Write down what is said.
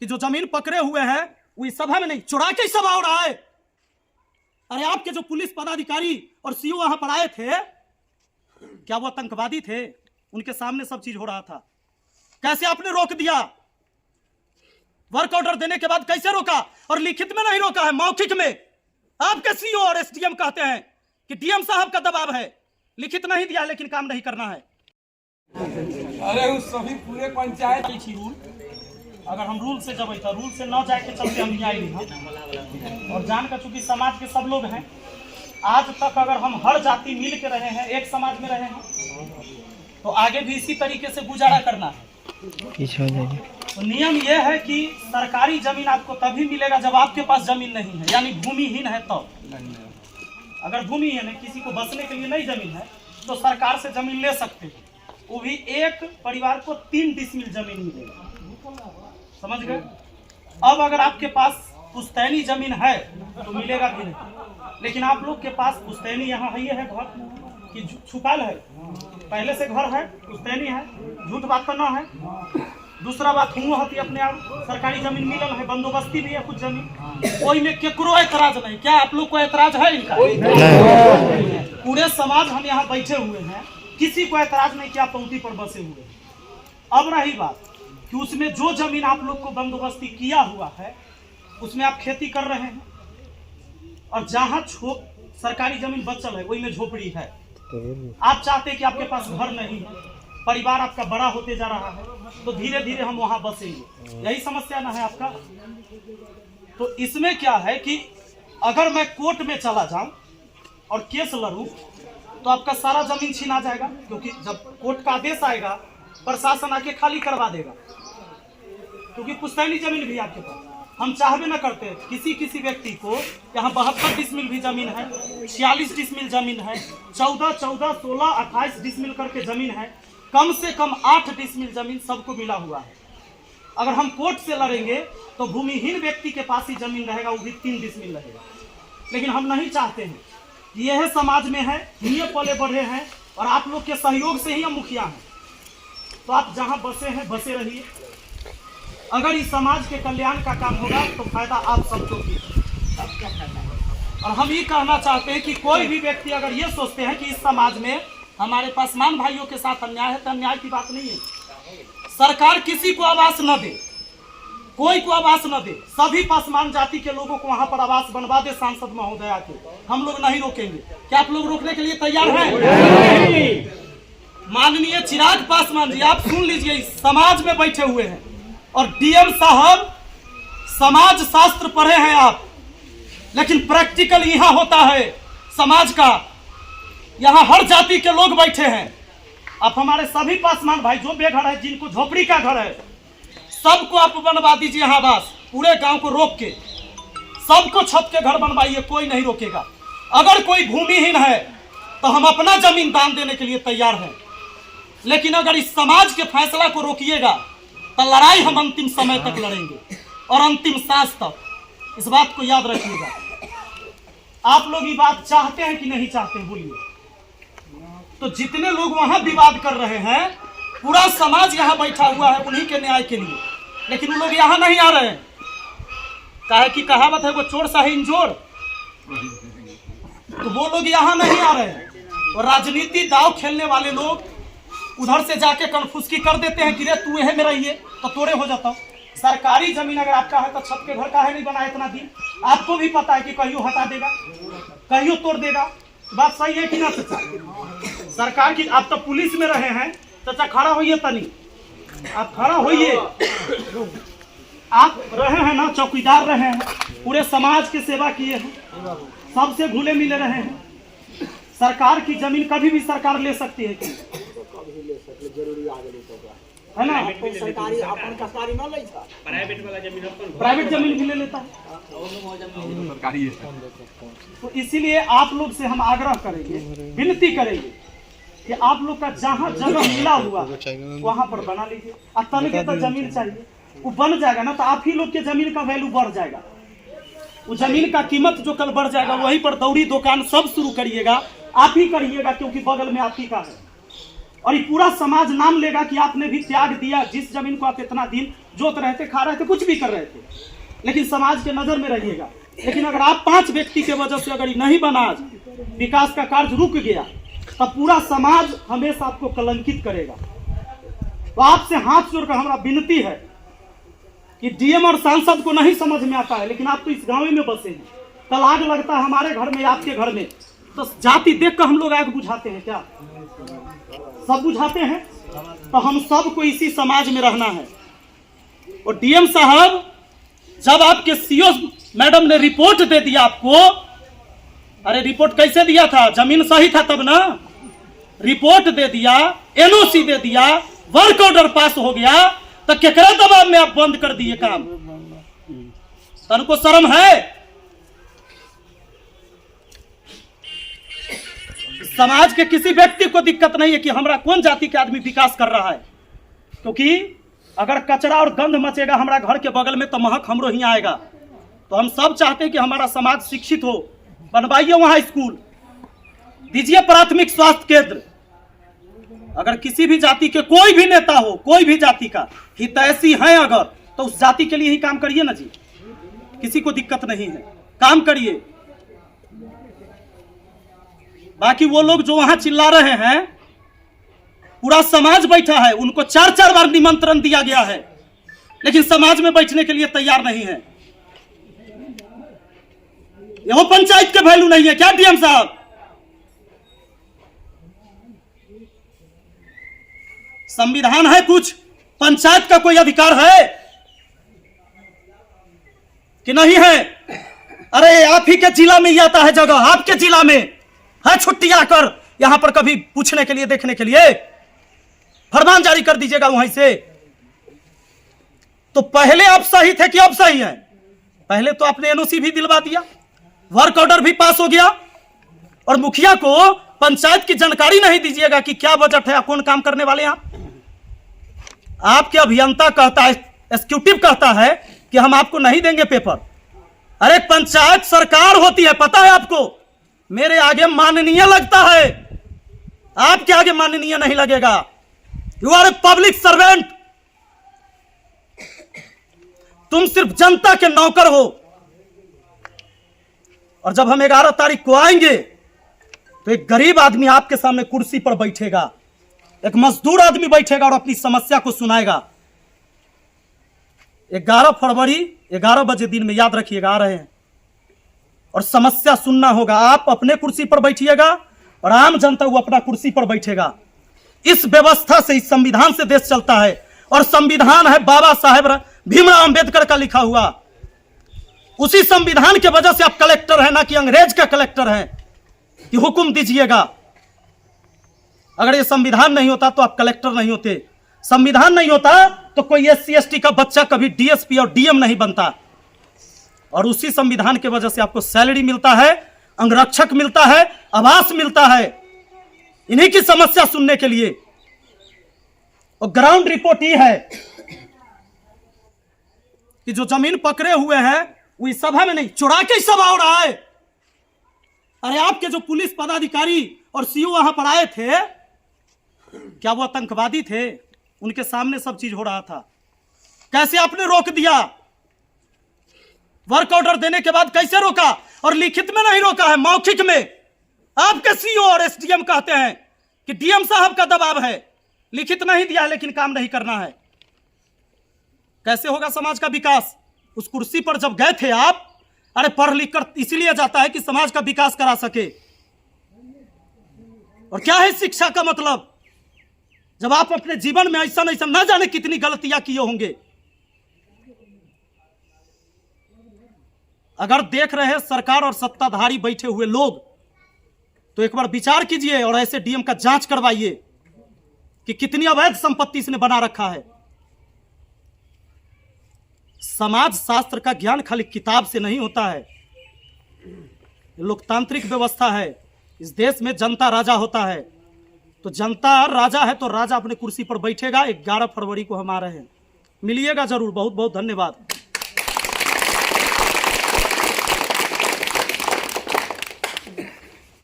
कि जो जमीन पकड़े हुए हैं वो इस सभा में नहीं, चुरा के सभा हो रहा है। अरे आपके जो पुलिस पदाधिकारी और सीओ वहां पर आए थे, क्या वो आतंकवादी थे? उनके सामने सब चीज हो रहा था, कैसे आपने रोक दिया? वर्क ऑर्डर देने के बाद कैसे रोका? और लिखित में नहीं रोका है, मौखिक में। आपके सीओ और एसडीएम कहते हैं कि डीएम साहब का दबाव है, लिखित नहीं दिया लेकिन काम नहीं करना है। अरे उस सभी पूरे पंचायत रूल, अगर हम रूल से जब था, रूल से न जाए के चलते हम यहाँ नहीं। और जान का चूंकि समाज के सब लोग हैं, आज तक अगर हम हर जाति मिल के रहे हैं, एक समाज में रहे हैं, तो आगे भी इसी तरीके से गुजारा करना है। तो नियम यह है कि सरकारी जमीन आपको तभी मिलेगा जब आपके पास जमीन नहीं है, यानी भूमिहीन है तब। अगर भूमिहीन है, किसी को बसने के लिए नहीं जमीन है, तो सरकार से जमीन ले सकते हैं। वो भी एक परिवार को 3 डिसमिल जमीन मिलेगा, समझ गए? अब अगर आपके पास पुश्तैनी जमीन है तो मिलेगा भी नहीं। लेकिन आप लोग के पास पुश्तैनी यहाँ है, ये है घर कि छुपाल है, पहले से घर है, पुश्तैनी है, झूठ बात तो ना है। दूसरा बात हुआ होती अपने आप सरकारी जमीन मिलल है, बंदोबस्ती भी है कुछ जमीन, कोई में केकरो ऐतराज नहीं। क्या आप लोग को ऐतराज है इनका? पूरे समाज हम यहाँ बैठे हुए हैं, किसी को ऐतराज नहीं कि आप पंक्ति पर बसे हुए हैं। अब रही बात कि उसमें जो जमीन आप लोग को बंदोबस्ती किया हुआ है उसमें आप खेती कर रहे हैं, और जहाँ सरकारी जमीन बचल है वही में झोपड़ी है। आप चाहते हैं कि आपके पास घर नहीं है, परिवार आपका बड़ा होते जा रहा है, तो धीरे धीरे हम वहां बसेंगे, यही समस्या ना है आपका? तो इसमें क्या है कि अगर मैं कोर्ट में चला जाऊं और केस लड़ूं तो आपका सारा जमीन छीना जाएगा, क्योंकि जब कोर्ट का आदेश आएगा प्रशासन आके खाली करवा देगा, क्योंकि पुश्तैनी जमीन भी आपके पास। हम चाहबे न करते किसी व्यक्ति को यहाँ 72 डिसमिल भी जमीन है, 46 डिसमिल जमीन है, 14, 16, 28 डिसमिल करके जमीन है, कम से कम 8 डिसमिल जमीन सबको मिला हुआ है। अगर हम कोर्ट से लड़ेंगे तो भूमिहीन व्यक्ति के पास ही जमीन रहेगा, वो भी 3 डिसमिल रहेगा। लेकिन हम नहीं चाहते हैं, यह समाज में है, ये पले बढ़े हैं, और आप लोग के सहयोग से ही हम मुखिया हैं। तो आप जहाँ बसे हैं बसे रहिए। अगर इस समाज के कल्याण का काम होगा तो फायदा आप सबको भी। और हम ये कहना चाहते हैं कि कोई भी व्यक्ति अगर ये सोचते हैं कि इस समाज में हमारे पासवान भाइयों के साथ अन्याय है, तो अन्याय की बात नहीं है। सरकार किसी को आवास न दे, कोई को आवास न दे, सभी पासवान जाति के लोगों को वहां पर आवास बनवा दे सांसद महोदया के, हम लोग नहीं रोकेंगे। क्या आप लोग रोकने के लिए तैयार हैं? माननीय चिराग पासवान जी, आप सुन लीजिए, समाज में बैठे हुए हैं और डीएम साहब समाज शास्त्र पढ़े हैं आप, लेकिन प्रैक्टिकल यहाँ होता है समाज का। यहाँ हर जाति के लोग बैठे हैं। आप हमारे सभी पासवान भाई जो बेघर है, जिनको झोपड़ी का घर है, सबको आप बनवा दीजिए यहाँ आवास, पूरे गांव को रोक के सबको छत के घर बनवाइए, कोई नहीं रोकेगा। अगर कोई भूमिहीन है तो हम अपना जमीन दान देने के लिए तैयार हैं, लेकिन अगर इस समाज के फैसला को रोकिएगा तो लड़ाई हम अंतिम समय तक लड़ेंगे और अंतिम सांस तक। इस बात को याद रखिएगा। आप लोग ये बात चाहते हैं कि नहीं चाहते हैं, बोलिए? तो जितने लोग वहां विवाद कर रहे हैं, पूरा समाज यहाँ बैठा हुआ है उन्हीं के न्याय के लिए, लेकिन वो लोग यहाँ नहीं आ रहे हैं। काहे की कहावत है, वो चोर साही इंजोर, तो वो लोग यहाँ नहीं आ रहे हैं। और राजनीति दाव खेलने वाले लोग उधर से जाके कन्फ्यूज कर देते हैं कि रे तू है मेरा, ये तो तोड़े हो जाता। सरकारी जमीन अगर आपका है तो छत के घर का है नहीं बना इतना दिन, आपको भी पता है कि कहियो हटा देगा, कहियो तोड़ देगा। बात सही है कि ना चाचा? सरकार की, आप तो पुलिस में रहे हैं चाचा, खड़ा होइए तनी, आप खड़ा होइए। आप रहे हैं ना, चौकीदार रहे हैं, पूरे समाज की सेवा किए हैं, सबसे घुले मिले रहे हैं। सरकार की जमीन कभी भी सरकार ले सकती है कि है ना? सरकारी अपन सरकारी न ले था, प्राइवेट वाला जमीन प्राइवेट जमीन भी ले लेता है, सरकारी है। तो इसीलिए आप लोग से हम आग्रह करेंगे, विनती करेंगे कि आप लोग का जहाँ जगह मिला हुआ वहां पर बना लीजिए। और तनके तो जमीन चाहिए, वो बन जाएगा ना तो आप ही लोग के जमीन का वैल्यू बढ़ जाएगा। वो जमीन का कीमत जो कल बढ़ जाएगा, वहीं पर दौड़ी दुकान सब शुरू करिएगा, आप ही करिएगा, क्योंकि बगल में आप ही का है। और ये पूरा समाज नाम लेगा कि आपने भी त्याग दिया, जिस जमीन को आप इतना दिन जोत रहे थे, खा रहे थे, कुछ भी कर रहे थे, लेकिन समाज के नजर में रहिएगा। लेकिन अगर आप 5 व्यक्ति के वजह से अगर नहीं बना, आज विकास का कार्य रुक गया, तब पूरा समाज हमेशा आपको कलंकित करेगा। तो आपसे हाथ जोड़कर हमारा विनती है कि डीएम और सांसद को नहीं समझ में आता है, लेकिन आप तो इस गांव में बसे हैं। कल आग लगता है हमारे घर में, आपके घर में, तो जाति देखकर हम लोग आग बुझाते हैं क्या? सब बुझाते हैं। तो हम सबको इसी समाज में रहना है। और डीएम साहब, जब आपके सीओ मैडम ने रिपोर्ट दे दिया आपको, अरे रिपोर्ट कैसे दिया था? जमीन सही था तब ना? रिपोर्ट दे दिया, एनओसी दे दिया, वर्क ऑर्डर पास हो गया, तो केकरा दबाव में आप बंद कर दिए काम? तनको शर्म है? समाज के किसी व्यक्ति को दिक्कत नहीं है कि हमारा कौन जाति के आदमी विकास कर रहा है, क्योंकि अगर कचरा और गंध मचेगा हमारा घर के बगल में तो महक हमरो ही आएगा। तो हम सब चाहते हैं कि हमारा समाज शिक्षित हो, बनवाइए वहां स्कूल, दीजिए प्राथमिक स्वास्थ्य केंद्र। अगर किसी भी जाति के कोई भी नेता हो, कोई भी जाति का हितैषी है अगर, तो उस जाति के लिए ही काम करिए ना जी, किसी को दिक्कत नहीं है, काम करिए। बाकी वो लोग जो वहां चिल्ला रहे हैं, पूरा समाज बैठा है, उनको 4-4 बार निमंत्रण दिया गया है, लेकिन समाज में बैठने के लिए तैयार नहीं है। वो पंचायत के वैल्यू नहीं है क्या डीएम साहब? संविधान है कुछ, पंचायत का कोई अधिकार है कि नहीं है? अरे आप ही के जिला में ही आता है जगह, आपके जिला में है छुट्टी आकर यहां पर कभी पूछने के लिए, देखने के लिए फरमान जारी कर दीजिएगा वहीं से। तो पहले आप सही थे कि अब सही है? पहले तो आपने एनओसी भी दिलवा दिया, वर्क ऑर्डर भी पास हो गया, और मुखिया को पंचायत की जानकारी नहीं दीजिएगा कि क्या बजट है, कौन काम करने वाले हैं आप। आपके अभियंता कहता है, एग्जीक्यूटिव कहता है कि हम आपको नहीं देंगे पेपर। अरे पंचायत सरकार होती है, पता है आपको? मेरे आगे माननीय लगता है, आपके आगे माननीय नहीं लगेगा। You are a public servant, तुम सिर्फ जनता के नौकर हो। और जब हम 11 तारीख को आएंगे तो एक गरीब आदमी आपके सामने कुर्सी पर बैठेगा, एक मजदूर आदमी बैठेगा और अपनी समस्या को सुनाएगा। 11 फरवरी 11 बजे दिन में, याद रखिएगा, आ रहे हैं, और समस्या सुनना होगा। आप अपने कुर्सी पर बैठिएगा और आम जनता वो अपना कुर्सी पर बैठेगा। इस व्यवस्था से, इस संविधान से देश चलता है, और संविधान है बाबा साहेब भीमराव अंबेडकर का लिखा हुआ। उसी संविधान के वजह से आप कलेक्टर हैं, ना कि अंग्रेज का कलेक्टर हैं कि हुक्म दीजिएगा। अगर ये संविधान नहीं होता तो आप कलेक्टर नहीं होते, संविधान नहीं होता तो कोई SC ST का बच्चा कभी DSP और DM नहीं बनता। और उसी संविधान के वजह से आपको सैलरी मिलता है, अंगरक्षक मिलता है, आवास मिलता है, इन्हीं की समस्या सुनने के लिए। और ग्राउंड रिपोर्ट ये है कि जो जमीन पकड़े हुए हैं वो इस सभा में नहीं, चुरा के सभा हो रहा है। अरे आपके जो पुलिस पदाधिकारी और CO वहां पर आए थे, क्या वो आतंकवादी थे? उनके सामने सब चीज हो रहा था, कैसे आपने रोक दिया? वर्क ऑर्डर देने के बाद कैसे रोका? और लिखित में नहीं रोका है, मौखिक में। आपके CO और SDM कहते हैं कि डीएम साहब का दबाव है, लिखित नहीं दिया है लेकिन काम नहीं करना है। कैसे होगा समाज का विकास? उस कुर्सी पर जब गए थे आप, अरे पढ़ लिख कर इसलिए जाता है कि समाज का विकास करा सके। और क्या है शिक्षा का मतलब? जब आप अपने जीवन में ऐसा न जाने कितनी गलतियां किए होंगे। अगर देख रहे हैं सरकार और सत्ताधारी बैठे हुए लोग, तो एक बार विचार कीजिए और ऐसे डीएम का जांच करवाइए कि कितनी अवैध संपत्ति इसने बना रखा है। समाज शास्त्र का ज्ञान खाली किताब से नहीं होता है, लोकतांत्रिक व्यवस्था है। इस देश में जनता राजा होता है, तो जनता राजा है तो राजा अपने कुर्सी पर बैठेगा। 11 फरवरी को हम आ रहे हैं, मिलिएगा जरूर। बहुत बहुत धन्यवाद।